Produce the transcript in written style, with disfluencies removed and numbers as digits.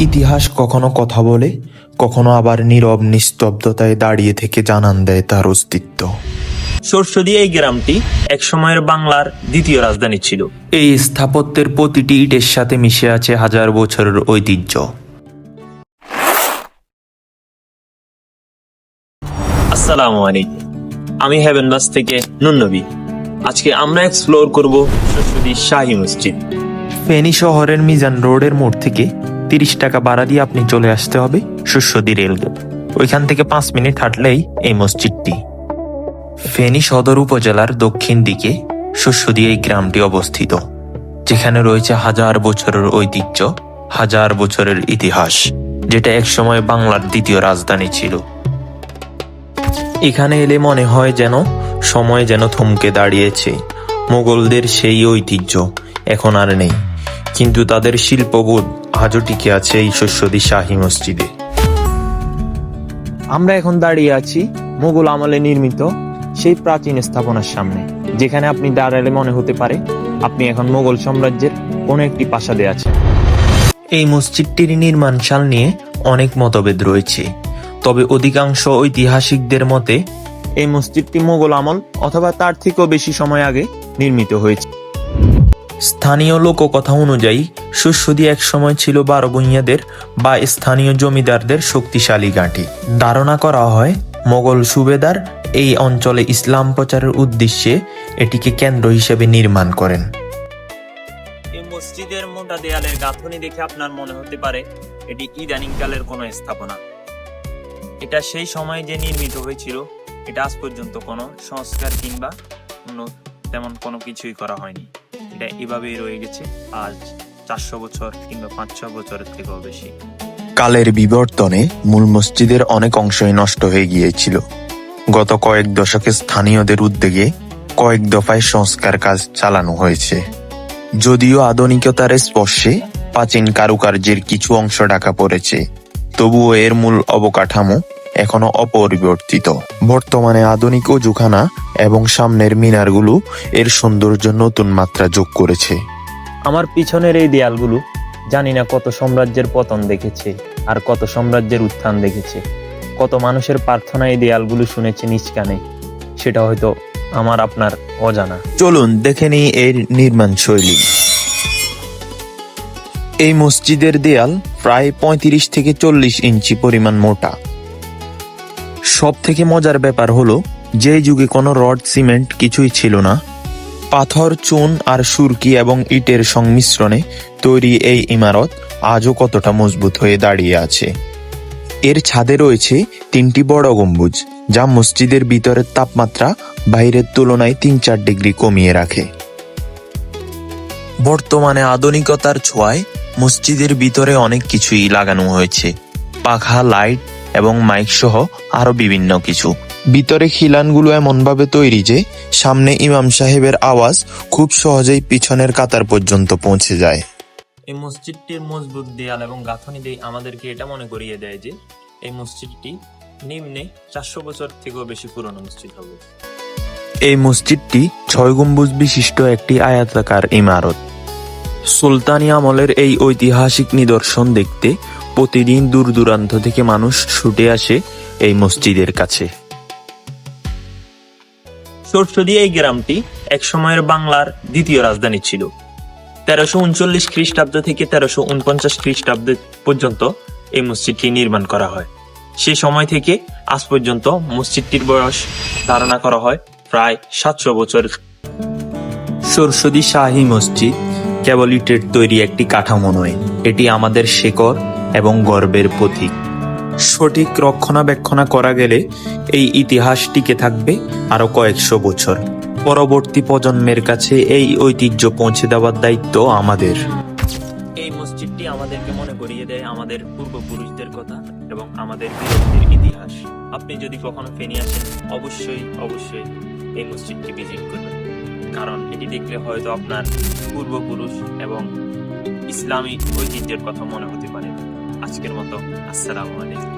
ইতিহাস কখনো কথা বলে, কখনো আবার নীরব নিস্তব্ধতায় দাঁড়িয়ে থেকে জানান দেয় তার অস্তিত্ব। সরস্বতী এই গ্রামটি একসময়ের বাংলার দ্বিতীয় রাজধানী ছিল। এই স্থাপত্যের প্রতিটি ইটের সাথে মিশে আছে হাজার বছরের ঐতিহ্য। আসসালামু আলাইকুম, আমি হেভেনবাস থেকে নুননবী। আজকে আমরা এক্সপ্লোর করব সরস্বতী শাহী মসজিদ। ফেনী শহরের মিজান রোডের মোড় থেকে 30 টাকা ভাড়া দিয়ে আপনি চলে আসতে হবে সরস্বতী রেলগেট। ওইখান থেকে 5 মিনিট হাঁটলেই এই মসজিদটি। ফেনী সদর উপজেলার দক্ষিণ দিকে সরস্বতী এই গ্রামটি অবস্থিত, যেখানে রয়েছে হাজার বছরের ঐতিহ্য, হাজার বছরের ইতিহাস, যেটা একসময় বাংলার দ্বিতীয় রাজধানী ছিল। এখানে এলে মনে হয় যেন সময় যেন থমকে দাঁড়িয়েছে। মোগলদের সেই ঐতিহ্য এখন আর নেই, কিন্তু তাদের শিল্পবোধ আজও টিকে আছে এই সরস্বতী শাহী মসজিদে। আমরা এখন দাঁড়িয়ে আছি মোগল আমলে নির্মিত সেই প্রাচীন স্থাপনার সামনে, যেখানে আপনি দাঁড়ালে মনে হতে পারে আপনি এখন মোগল সাম্রাজ্যের কোনো একটি প্রাসাদে আছেন। এই মসজিদটির নির্মাণ সাল নিয়ে অনেক মতভেদ রয়েছে, তবে অধিকাংশ ঐতিহাসিকদের মতে এই মসজিদটি মোগল আমল অথবা তার থেকেও বেশি সময় আগে নির্মিত হয়েছে। স্থানীয় লোককথা অনুযায়ী সরস্বতী এক সময় ছিল 12 ভূঁইয়াদের বা স্থানীয় জমিদারদের শক্তিশালী ঘাঁটি। ধারণা করা হয় মোগল সুবেদার এই অঞ্চলে ইসলাম প্রচারের উদ্দেশ্যে এটিকে কেন্দ্র হিসেবে নির্মাণ করেন। এই মসজিদের মোটা দেয়ালের গাঁথনি দেখে আপনার মনে হতে পারে এটি ইদানিং কালের কোনো স্থাপনা। এটা সেই সময় যে নির্মিত হয়েছিল, এটা আজ পর্যন্ত কোনো সংস্কার কিংবা তেমন কোনো কিছুই করা হয়নি। এটা এভাবেই রয়ে গেছে আজ 400 বছর কিংবা 500 বছরের থেকেও বেশি। কালের বিবর্তনে মূল মসজিদের অনেক অংশই নষ্ট হয়ে গিয়েছিল। গত কয়েক দশকে স্থানীয়দের উদ্যোগে কয়েক দফায় সংস্কার কাজ চালানো হয়েছে। যদিও আধুনিকতার স্পর্শে প্রাচীন কারুকার্যের কিছু অংশ ঢাকা পড়েছে, তবুও এর মূল অবকাঠামো এখনো অপরিবর্তিত। বর্তমানে আধুনিক অজুখানা এবং সামনের মিনারগুলো এর সৌন্দর্য নতুন মাত্রা যোগ করেছে। আমার পিছনের এই দেয়ালগুলো জানি না কত সাম্রাজ্যের পতন দেখেছে আর কত সাম্রাজ্যের উত্থান দেখেছে, কত মানুষের প্রার্থনা এই দেয়ালগুলো শুনেছে নিজ কানে, সেটা হয়তো আমার আপনার অজানা। চলুন দেখে নিই এর নির্মাণ শৈলী। এই মসজিদের দেয়াল প্রায় 35 থেকে 40 ইঞ্চি পরিমাণ মোটা। সব থেকে মজার ব্যাপার হলো যে যুগে কোনো রড সিমেন্ট কিছুই ছিল না, পাথর, চুন আর সুরকি এবং ইটের সংমিশ্রণে তৈরি এই ইমারত আজও কতটা মজবুত হয়ে দাঁড়িয়ে আছে। এর ছাদে রয়েছে 3টি বড় গম্বুজ, যা মসজিদের ভিতরের তাপমাত্রা বাইরের তুলনায় 3-4 ডিগ্রি কমিয়ে রাখে। বর্তমানে আধুনিকতার ছোঁয়ায় মসজিদের ভিতরে অনেক কিছুই লাগানো হয়েছে, পাখা, লাইট এবং মাইক সহ আরো বিভিন্ন কিছু। ভিতরে খিলানগুলো এমনভাবে তৈরি যে সামনে ইমাম সাহেবের আওয়াজ খুব সহজেই পিছনের কাতার পর্যন্ত পৌঁছে যায়। এই মসজিদটির মজবুত দেয়াল এবং গাঁথনি দিয়ে আমাদেরকে এটা মনে করিয়ে দেয় যে এই মসজিদটি নিম্নে 400 বছর থেকেও বেশি পুরনো মসজিদ হবে। এই মসজিদটি 6 গম্বুজ বিশিষ্ট একটি আয়তাকার ইমারত। সুলতানি আমলের এই ঐতিহাসিক নিদর্শন দেখতে প্রতিদিন দূর দূরান্ত থেকে মানুষ ছুটে আসে এই মসজিদের কাছে। সরস্বতী এই গ্রামটি এক সময়ের বাংলার দ্বিতীয় রাজধানী ছিল। 1339 খ্রিস্টাব্দ থেকে 1349 খ্রিস্টাব্দ পর্যন্ত এই মসজিদটি নির্মাণ করা হয়। সে সময় থেকে আজ পর্যন্ত মসজিদটির বয়স ধারণা করা হয় প্রায় 700 বছর। সরস্বতী শাহী মসজিদ কেবল ইটের তৈরি একটি কাঠামো নয়, এটি আমাদের শেকড় এবং গর্বের প্রতীক। সঠিক রক্ষণাবেক্ষণ করা গেলে এই ইতিহাস টিকে থাকবে আরো কয়েকশো বছর। পরবর্তী প্রজন্মের কাছে এই ঐতিহ্য পৌঁছে দেওয়ার দায়িত্ব আমাদের। এই মসজিদটি আমাদেরকে মনে করিয়ে দেয় আমাদের পূর্বপুরুষদের কথা এবং আমাদের বীরত্বের ইতিহাস। আপনি যদি কখনো ফেনী আসেন, অবশ্যই এই মসজিদটি ভিজিট করবেন, কারণ এটি দেখলে হয়তো আপনার পূর্বপুরুষ এবং ইসলামী ঐতিহ্যের কথা মনে হতে পারে। আজকের মতো আসসালামু আলাইকুম।